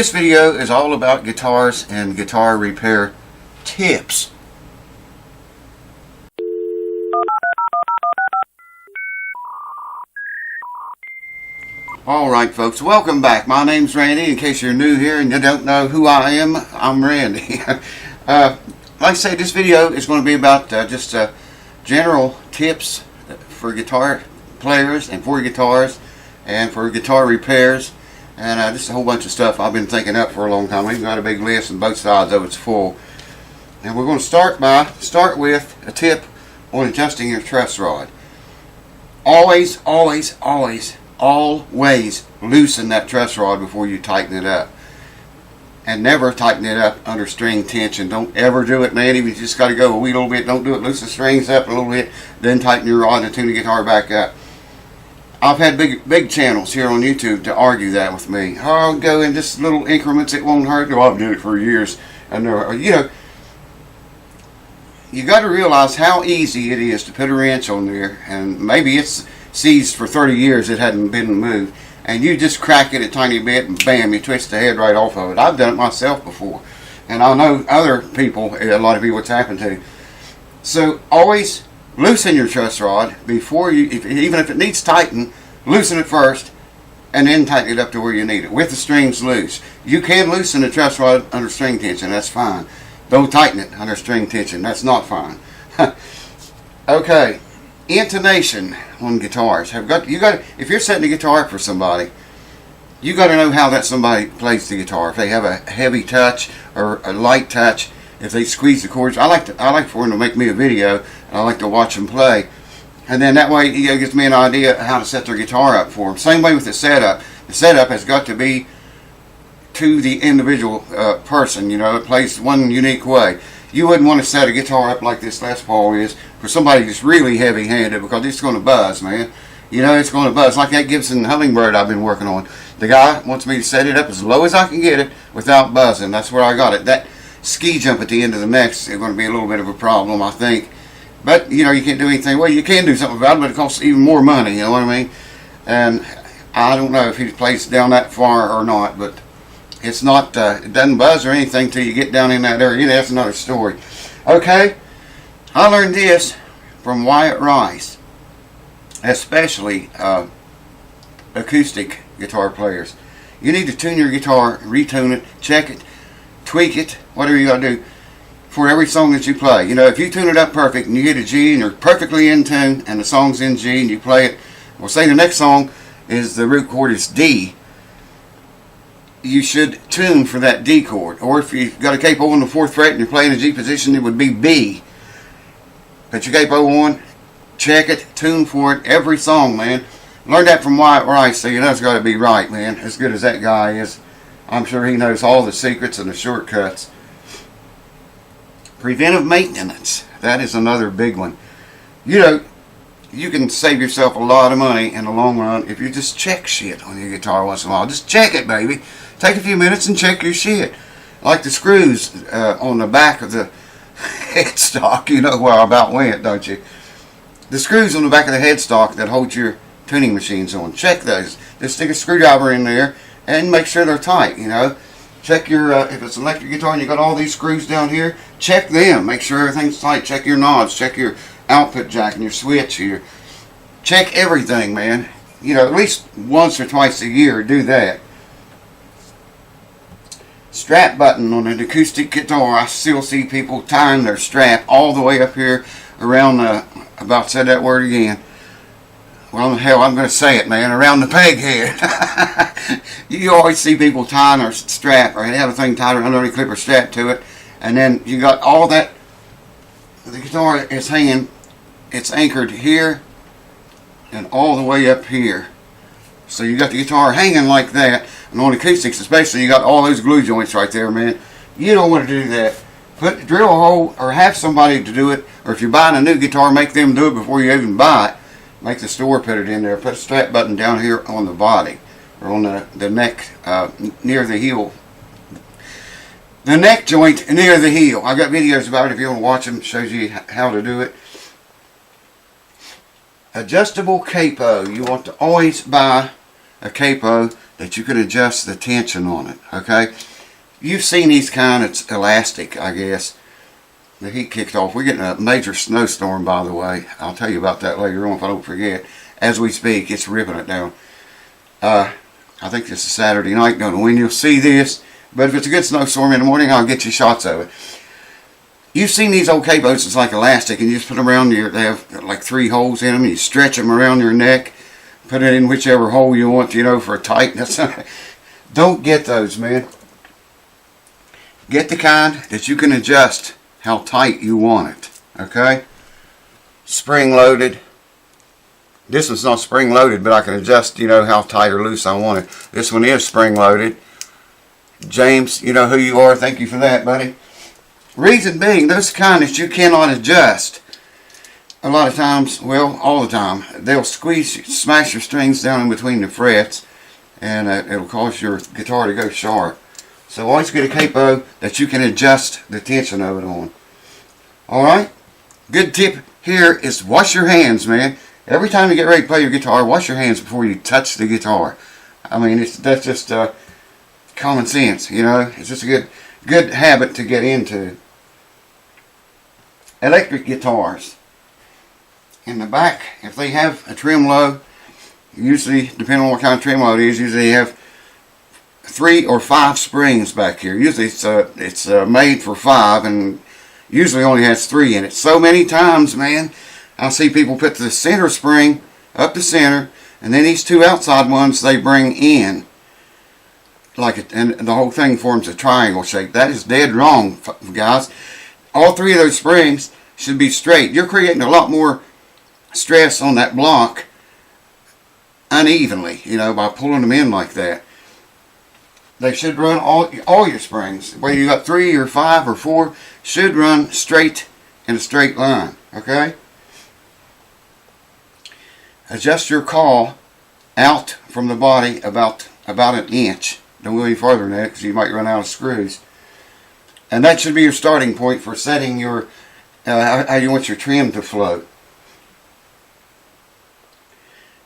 This video is all about guitars and guitar repair tips. Alright folks, welcome back. My name's Randy. In case you're new here and you don't know who I am, I'm Randy. Like I say, this video is going to be about just general tips for guitar players and for guitars and for guitar repairs. And just a whole bunch of stuff I've been thinking up for a long time. We've got a big list and both sides of it's full. And we're going to start with a tip on adjusting your truss rod. Always loosen that truss rod before you tighten it up. And never tighten it up under string tension. Don't ever do it, man. You just got to go a wee little bit. Don't do it. Loosen the strings up a little bit, then tighten your rod and tune the guitar back up. I've had big channels here on YouTube to argue that with me. Oh, I'll go in just little increments, it won't hurt. Well, I've done it for years. And you got to realize how easy it is to put a wrench on there, and maybe it's seized for 30 years, it hadn't been moved, and you just crack it a tiny bit and bam, you twist the head right off of it. I've done it myself before, and I know other people, a lot of people it's happened to. So always loosen your truss rod before you, even if it needs tighten, loosen it first and then tighten it up to where you need it with the strings loose. You can loosen the truss rod under string tension, that's fine. Don't tighten it under string tension, that's not fine. Okay, intonation on guitars. If you're setting a guitar up for somebody, you got to know how that somebody plays the guitar. If they have a heavy touch or a light touch, if they squeeze the chords. I like for them to make me a video, and I like to watch them play, and then that way it gives me an idea of how to set their guitar up for them. Same way with the setup. The setup has got to be to the individual person. It plays one unique way. You wouldn't want to set a guitar up like this Les Paul is for somebody that's really heavy-handed, because it's going to buzz, man. It's going to buzz. Like that Gibson Hummingbird I've been working on. The guy wants me to set it up as low as I can get it without buzzing. That's where I got it. That ski jump at the end of the neck is going to be a little bit of a problem, I think. But, you can't do anything. Well, you can do something about it, but it costs even more money, you know what I mean? And I don't know if he plays down that far or not, but it's not, it doesn't buzz or anything till you get down in that area. That's another story. Okay, I learned this from Wyatt Rice, especially acoustic guitar players. You need to tune your guitar, retune it, check it, tweak it, whatever you got to do for every song that you play. If you tune it up perfect and you hit a G and you're perfectly in tune and the song's in G and you play it, well, say the next song is the root chord is D, you should tune for that D chord. Or if you've got a capo on the 4th fret and you're playing a G position, it would be B. Put your capo on, check it, tune for it, every song, man. Learned that from Wyatt Rice, so it's got to be right, man. As good as that guy is, I'm sure he knows all the secrets and the shortcuts. Preventive maintenance, that is another big one. You can save yourself a lot of money in the long run if you just check shit on your guitar once in a while. Just check it, baby. Take a few minutes and check your shit. Like the screws on the back of the headstock. You know where I about went, don't you? The screws on the back of the headstock that hold your tuning machines on. Check those. Just stick a screwdriver in there and make sure they're tight, Check your, if it's an electric guitar and you got all these screws down here, check them. Make sure everything's tight. Check your knobs. Check your output jack and your switch here. Check everything, man. At least once or twice a year, do that. Strap button on an acoustic guitar. I still see people tying their strap all the way up here around the, about said that word again. Well, hell, I'm going to say it, man, around the peg head. You always see people tying their strap, or they have a thing tied around their clipper strap to it, and then you got all that, the guitar is hanging, it's anchored here, and all the way up here. So you got the guitar hanging like that, and on acoustics especially, you got all those glue joints right there, man. You don't want to do that. Drill a hole, or have somebody to do it, or if you're buying a new guitar, make them do it before you even buy it. Make the store put it in there. Put a strap button down here on the body, or on the neck, near the heel. The neck joint near the heel. I've got videos about it if you want to watch them. It shows you how to do it. Adjustable capo. You want to always buy a capo that you can adjust the tension on it, okay? You've seen these kind, it's elastic, I guess. The heat kicked off. We're getting a major snowstorm, by the way. I'll tell you about that later on if I don't forget. As we speak, it's ripping it down. I think this is Saturday night. Don't know when you'll see this, but if it's a good snowstorm in the morning, I'll get you shots of it. You've seen these old capos, it's like elastic, and you just put them around your, they have like 3 holes in them, and you stretch them around your neck, put it in whichever hole you want, you know, for a tightness. Don't get those, man. Get the kind that you can adjust how tight you want it, okay? Spring loaded. This one's not spring loaded, but I can adjust, you know, how tight or loose I want it. This one is spring loaded. James, you know who you are. Thank you for that, buddy. Reason being, those kind that you cannot adjust, a lot of times, well, all the time, they'll smash your strings down in between the frets, and it'll cause your guitar to go sharp. So always get a capo that you can adjust the tension of it on. Alright? Good tip here is wash your hands, man. Every time you get ready to play your guitar, wash your hands before you touch the guitar. I mean, that's just common sense, you know. It's just a good habit to get into. Electric guitars. In the back, if they have a tremolo, usually, depending on what kind of tremolo it is, usually they have 3 or 5 springs back here. Usually it's made for 5 and usually only has 3 in it. So many times, man, I see people put the center spring up the center, and then these 2 outside ones they bring in. And the whole thing forms a triangle shape. That is dead wrong, guys. All 3 of those springs should be straight. You're creating a lot more stress on that block unevenly, you know, by pulling them in like that. They should run all your springs, whether you got 3 or 5 or 4, should run straight in a straight line, okay? Adjust your call out from the body about an inch. Don't go any farther than that because you might run out of screws. And that should be your starting point for setting your how you want your trim to flow.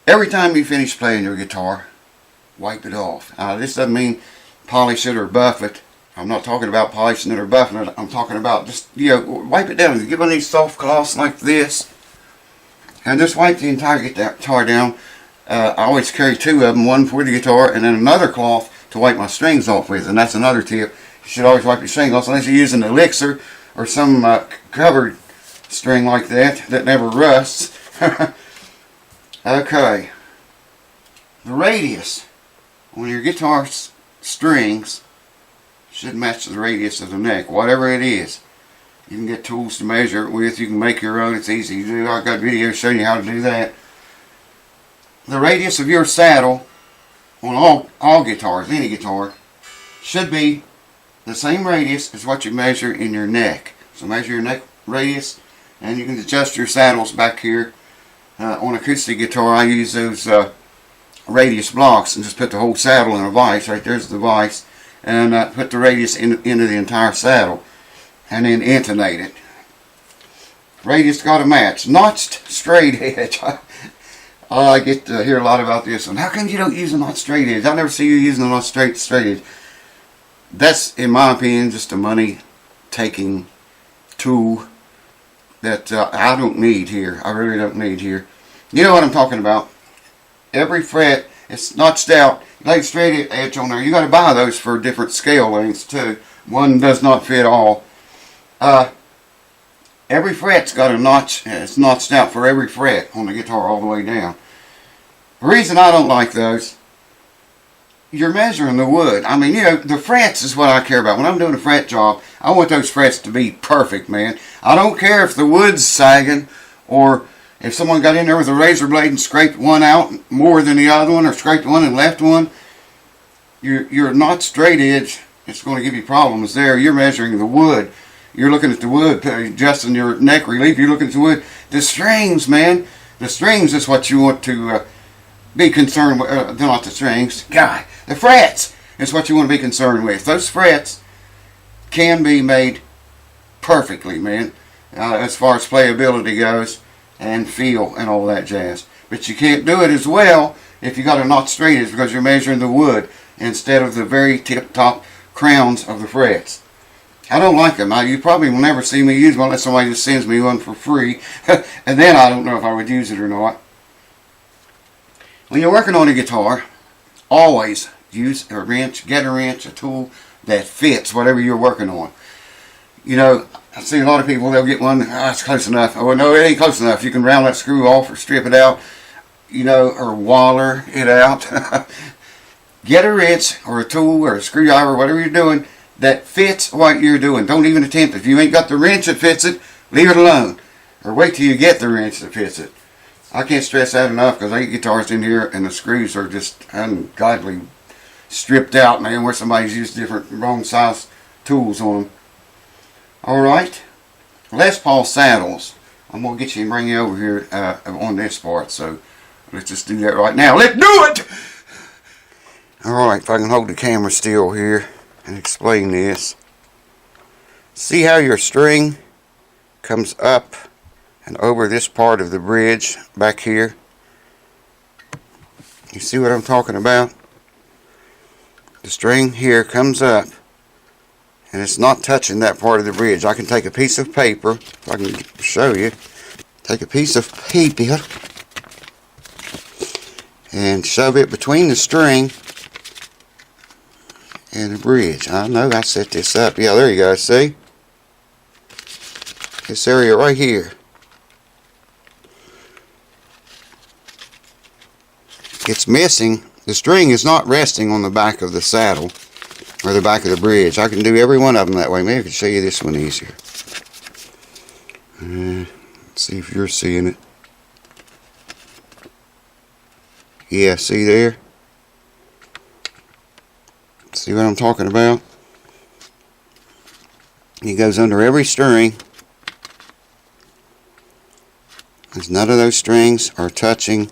Every time you finish playing your guitar, wipe it off. This doesn't mean polish it or buff it. I'm not talking about polishing it or buffing it. I'm talking about just, you know, wipe it down. Get one of these soft cloths like this, and just wipe the entire guitar down. I always carry 2 of them, one for the guitar and then another cloth to wipe my strings off with. And that's another tip. You should always wipe your strings off unless you're using an elixir or some covered string like that never rusts. Okay. The radius on your guitar strings should match the radius of the neck, whatever it is. You can get tools to measure it with. You can make your own. It's easy to do. I've got videos showing you how to do that. The radius of your saddle on all guitars, any guitar, should be the same radius as what you measure in your neck. So measure your neck radius, and you can adjust your saddles back here. On acoustic guitar, I use those radius blocks and just put the whole saddle in a vise. Right there's the vise, and put the radius into the entire saddle, and then intonate it. Radius got to match. Notched straight edge. I get to hear a lot about this one. How come you don't use a notched straight edge? I never see you using a notched straight edge. That's, in my opinion, just a money-taking tool that I don't need here. I really don't need here. You know what I'm talking about. Every fret, it's notched out. You lay a straight edge on there. You got to buy those for different scale lengths too. One does not fit all. Every fret's got a notch. It's notched out for every fret on the guitar all the way down. The reason I don't like those, you're measuring the wood. I mean, you know, the frets is what I care about. When I'm doing a fret job, I want those frets to be perfect, man. I don't care if the wood's sagging or if someone got in there with a razor blade and scraped one out more than the other one, or scraped one and left one. You're not straight edge. It's going to give you problems there. You're measuring the wood. You're looking at the wood, adjusting your neck relief. You're looking at the wood. The strings, man. The strings is what you want to be concerned with. Not the strings. God. The frets is what you want to be concerned with. Those frets can be made perfectly, man, as far as playability goes and feel and all that jazz. But you can't do it as well if you got it not straight, it's because you're measuring the wood instead of the very tip-top crowns of the frets. I don't like them. You probably will never see me use one unless somebody just sends me one for free. And then I don't know if I would use it or not. When you're working on a guitar, always use a wrench, get a wrench, a tool that fits whatever you're working on. You know, I see a lot of people, they'll get one, it's close enough. Oh, no, it ain't close enough. You can round that screw off or strip it out, you know, or waller it out. Get a wrench or a tool or a screwdriver, whatever you're doing, that fits what you're doing. Don't even attempt it. If you ain't got the wrench that fits it, leave it alone. Or wait till you get the wrench that fits it. I can't stress that enough because I get guitars in here and the screws are just ungodly stripped out, man, where somebody's used different wrong size tools on them. Alright, Les Paul saddles. I'm going to get you and bring you over here on this part, so let's just do that right now. Let's do it! Alright, if I can hold the camera still here and explain this. See how your string comes up and over this part of the bridge back here? You see what I'm talking about? The string here comes up and it's not touching that part of the bridge. I can take a piece of paper, if I can show you, take a piece of paper and shove it between the string and the bridge. I know I set this up. Yeah, there you go, see? This area right here. It's missing. The string is not resting on the back of the saddle or the back of the bridge. I can do every one of them that way. Maybe I can show you this one easier. Let's see if you're seeing it. Yeah, see there? See what I'm talking about? It goes under every string. As none of those strings are touching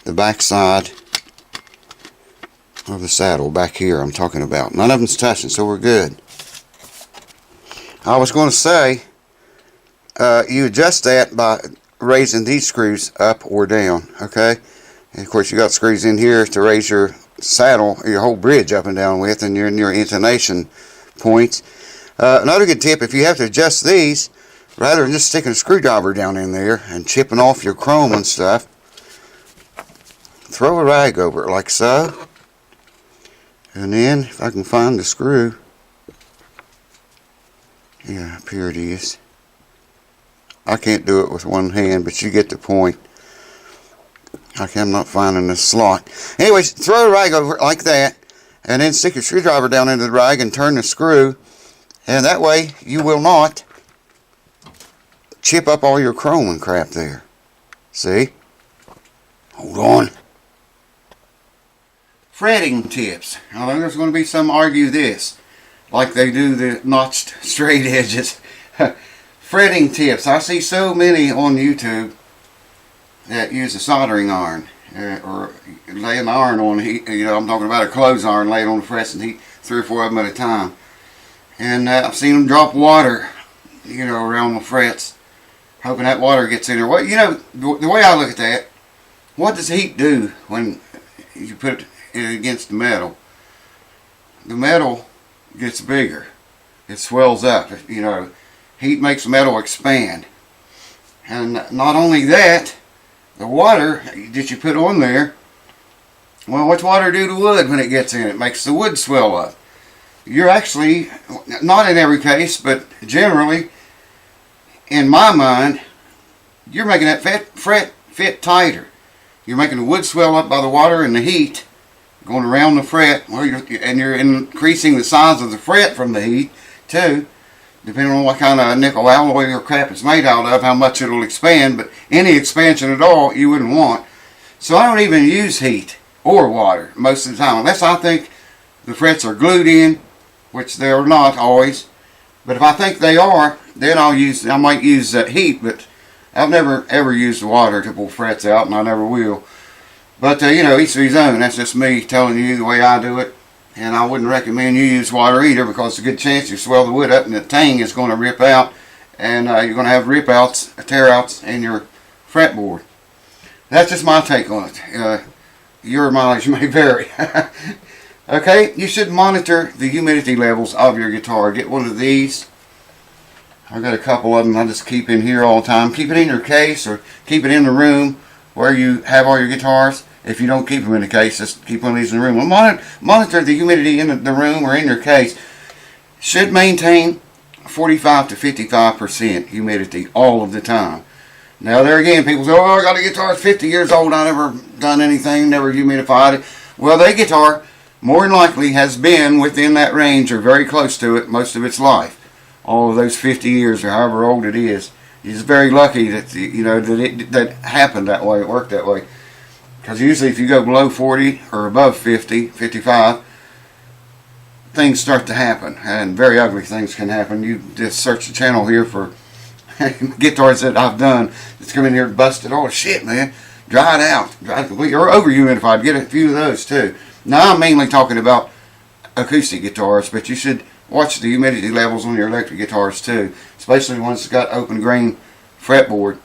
the back side of the saddle back here I'm talking about. None of them's touching, so we're good. I was going to say, you adjust that by raising these screws up or down, okay? And of course you got screws in here to raise your saddle, your whole bridge up and down with, and you're in your intonation points. Another good tip, if you have to adjust these, rather than just sticking a screwdriver down in there and chipping off your chrome and stuff, throw a rag over it like so. And then, if I can find the screw, yeah, up here it is. I can't do it with one hand, but you get the point. Okay, I'm not finding the slot. Anyways, throw a rag over it like that, and then stick your screwdriver down into the rag and turn the screw, and that way you will not chip up all your chrome and crap there. See? Hold on. Fretting tips. Now there's going to be some argue this, like they do the notched straight edges. Fretting tips. I see so many on YouTube that use a soldering iron or lay an iron on heat. You know, I'm talking about a clothes iron, lay it on the frets and heat 3 or 4 of them at a time. And I've seen them drop water, you know, around the frets, hoping that water gets in there. Well, you know, the way I look at that, what does heat do when you put it against the metal? The metal gets bigger. It swells up. You know, heat makes the metal expand. And not only that, the water that you put on there, well, what's water do to wood when it gets in? It makes the wood swell up. You're actually, not in every case, but generally, in my mind, you're making that fret fit tighter. You're making the wood swell up by the water and the heat going around the fret, and you're increasing the size of the fret from the heat too, depending on what kind of nickel alloy or crap it's made out of, how much it'll expand. But any expansion at all you wouldn't want. So I don't even use heat or water most of the time, unless I think the frets are glued in, which they're not always. But if I think they are, then I might use heat, but I've never ever used water to pull frets out, and I never will. But you know, each to his own. That's just me telling you the way I do it. And I wouldn't recommend you use water either, because there's a good chance you swell the wood up and the tang is going to rip out, and you're going to have rip outs, tear outs in your fretboard. That's just my take on it. your mileage may vary. Okay, you should monitor the humidity levels of your guitar. Get one of these. I've got a couple of them I just keep in here all the time. Keep it in your case or keep it in the room where you have all your guitars. If you don't keep them in the case, just keep one of these in the room. Well, monitor the humidity in the room or in your case. Should maintain 45 to 55% humidity all of the time. Now there again, people say, oh, I got a guitar that's 50 years old, I never done anything, never humidified it. Well, that guitar more than likely has been within that range or very close to it most of its life. All of those 50 years or however old it is. He's very lucky that that happened that way, it worked that way. Because usually if you go below 40 or above 50, 55, things start to happen, and very ugly things can happen. You just search the channel here for guitars that I've done that's come in here and busted. Oh shit, man, dry it out, dry it completely, or over humidified. Get a few of those too. Now I'm mainly talking about acoustic guitars, but you should watch the humidity levels on your electric guitars too, especially the ones that got open grain fretboard.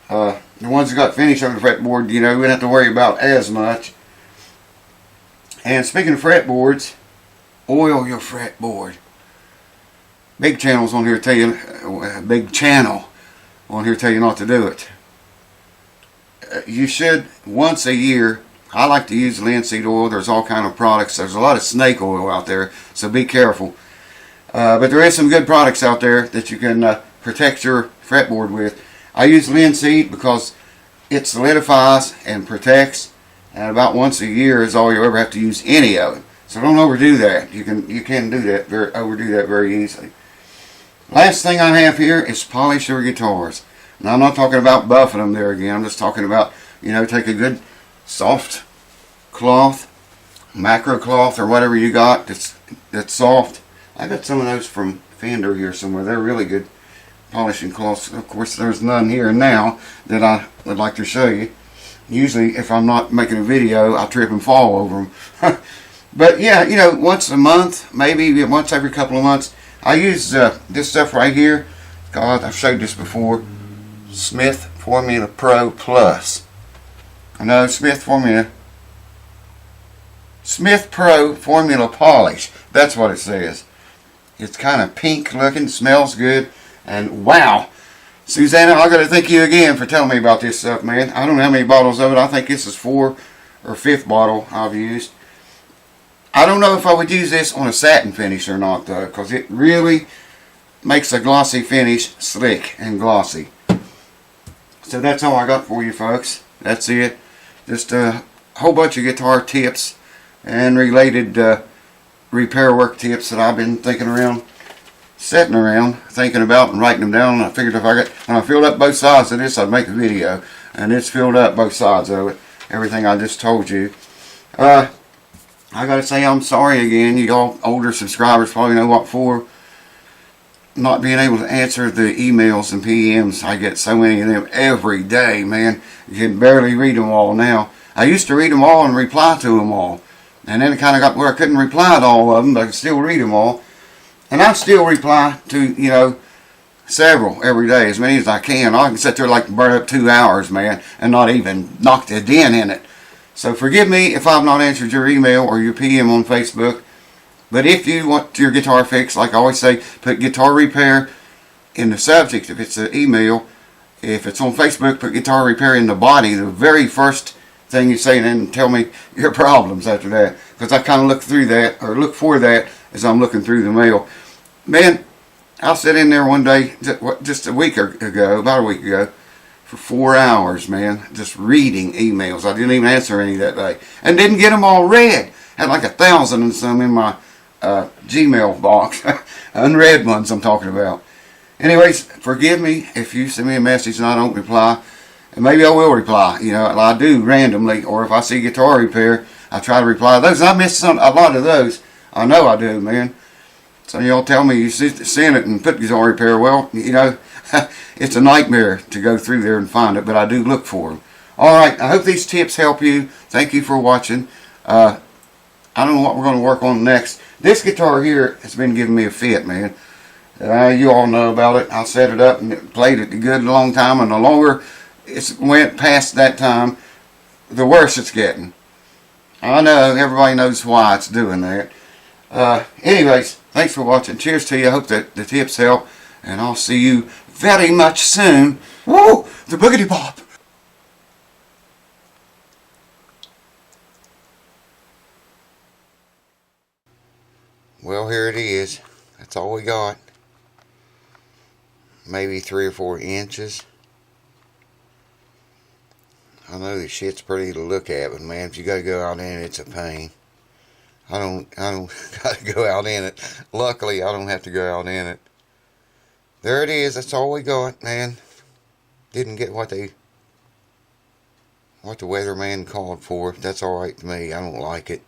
The ones that got finish on the fretboard, you know, we don't have to worry about as much. And speaking of fretboards, oil your fretboard. Big channels on here tell you, big channel on here tell you not to do it. You should once a year. I like to use linseed oil. There's all kind of products. There's a lot of snake oil out there, so be careful. But there is some good products out there that you can protect your fretboard with. I use linseed because it solidifies and protects, and about once a year is all you ever have to use any of it. So don't overdo that. You can do that overdo that very easily. Last thing I have here is polish your guitars. Now I'm not talking about buffing them there again. I'm just talking about, take a good soft cloth, macro cloth or whatever you got that's soft. I got some of those from Fender here somewhere. They're really good polishing cloths. Of course, there's none here now that I would like to show you. Usually, if I'm not making a video, I trip and fall over them. But yeah, once a month, maybe once every couple of months, I use this stuff right here. God, I've showed this before. Smith Formula Pro Plus. No, Smith Pro Formula Polish. That's what it says. It's kind of pink looking, smells good, and wow. Susanna, I gotta thank you again for telling me about this stuff, man. I don't know how many bottles of it. I think this is 4th or 5th bottle I've used. I don't know if I would use this on a satin finish or not, though, because it really makes a glossy finish slick and glossy. So that's all I got for you, folks. That's it. Just a whole bunch of guitar tips and related repair work tips that I've been thinking about and writing them down. And I figured when I filled up both sides of this, I'd make a video. And it's filled up both sides of it. Everything I just told you. I gotta say I'm sorry again. You all older subscribers probably know what for. Not being able to answer the emails and PMs. I get so many of them every day, man. You can barely read them all now. I used to read them all and reply to them all. And then it kind of got where I couldn't reply to all of them, but I could still read them all. And I still reply to, several every day, as many as I can. I can sit there like burn up 2 hours, man, and not even knock a dent in it. So forgive me if I've not answered your email or your PM on Facebook. But if you want your guitar fixed, like I always say, put guitar repair in the subject if it's an email. If it's on Facebook, put guitar repair in the body, the very first thing you say, and then tell me your problems after that. Because I kind of look for that as I'm looking through the mail. Man, I sat in there one day, just about a week ago, for 4 hours, man, just reading emails. I didn't even answer any that day. And didn't get them all read. Had like 1,000 and some in my Gmail box. Unread ones I'm talking about. Anyways, forgive me if you send me a message and I don't reply. And maybe I will reply. I do randomly. Or if I see guitar repair, I try to reply to those. I miss a lot of those. I know I do, man. So y'all tell me you send it and put guitar repair. Well, it's a nightmare to go through there and find it, but I do look for them. Alright, I hope these tips help you. Thank you for watching. I don't know what we're going to work on next. This guitar here has been giving me a fit, man. You all know about it. I set it up and played it a good long time, and the longer it went past that time, the worse it's getting. I know, everybody knows why it's doing that. Anyways, thanks for watching. Cheers to you. I hope that the tips help. And I'll see you very much soon. Woo! The boogity pop! Well, here it is. That's all we got. Maybe 3 or 4 inches. I know this shit's pretty to look at, but man, if you gotta go out in it, it's a pain. I don't gotta go out in it. Luckily, I don't have to go out in it. There it is. That's all we got, man. Didn't get what the weatherman called for. That's alright to me. I don't like it.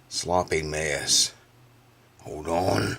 Sloppy mess. Hold on.